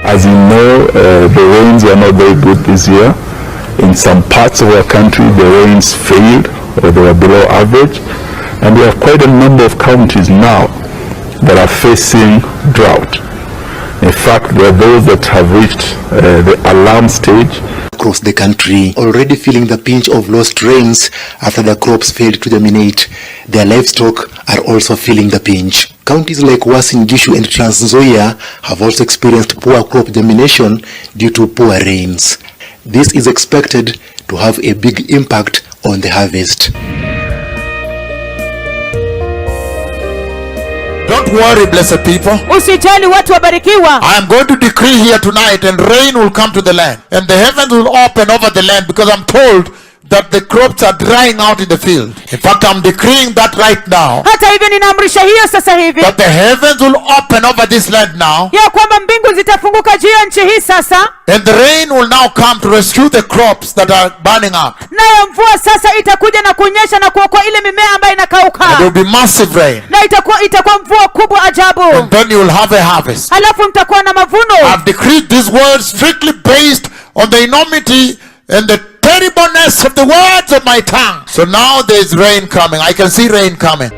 As you know, the rains were not very good this year. In some parts of our country, the rains failed, or they were below average. And we have quite a number of counties now that are facing drought. In fact, there are those that have reached the alarm stage. Across the country, already feeling the pinch of lost rains after the crops failed to germinate. Their livestock are also feeling the pinch. Counties like Uasin Gishu and Trans Nzoia have also experienced poor crop germination due to poor rains. This is expected to have a big impact on the harvest. Don't worry, blessed people. Usijali watu wabarikiwa. I am going to decree here tonight, and rain will come to the land, and the heavens will open over the land, because I'm told that the crops are drying out in the field. In fact, I'm decreeing that right now. Hata hivyo ninaamrisha hiyo sasa hivi. That the heavens will open over this land now. Ya kwamba mbingu zitafunguka juu ya nchi hii sasa. And the rain will now come to rescue the crops that are burning up. Nayo mvua sasa itakuja na kunyesha na kuokoa ile mimea ambayo inakauka. And there will be massive rain. Na itakuwa mvua kubwa ajabu. And then you will have a harvest. Halafu mtakuwa na mavuno. I've decreed these words strictly based on the enormity and the terribleness of the words of my tongue. So now there is rain coming. I can see rain coming.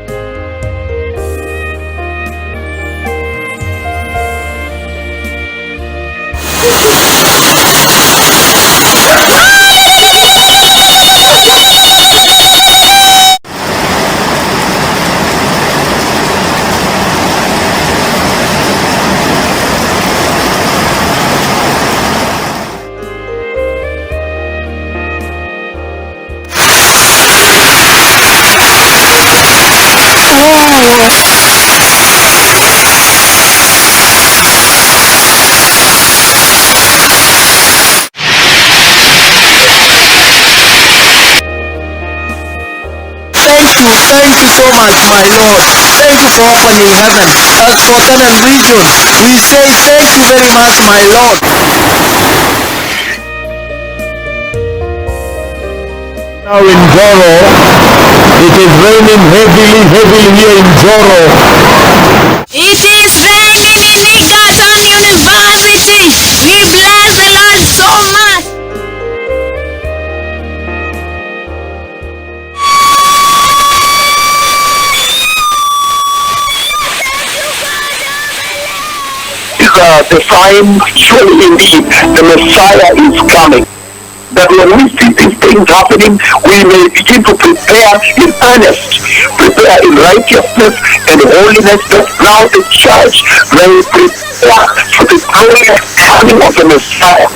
Thank you so much, my Lord. Thank you for opening heaven. As for Southern region, we say thank you very much, my Lord. Now in Joro, it is raining heavily here in Joro. It is raining in Egerton University. We bless the Lord so much. The sign, surely indeed the Messiah is coming. That when we see these things happening, we may begin to prepare in earnest, prepare in righteousness and holiness, that now the church may prepare for the glorious coming of the Messiah.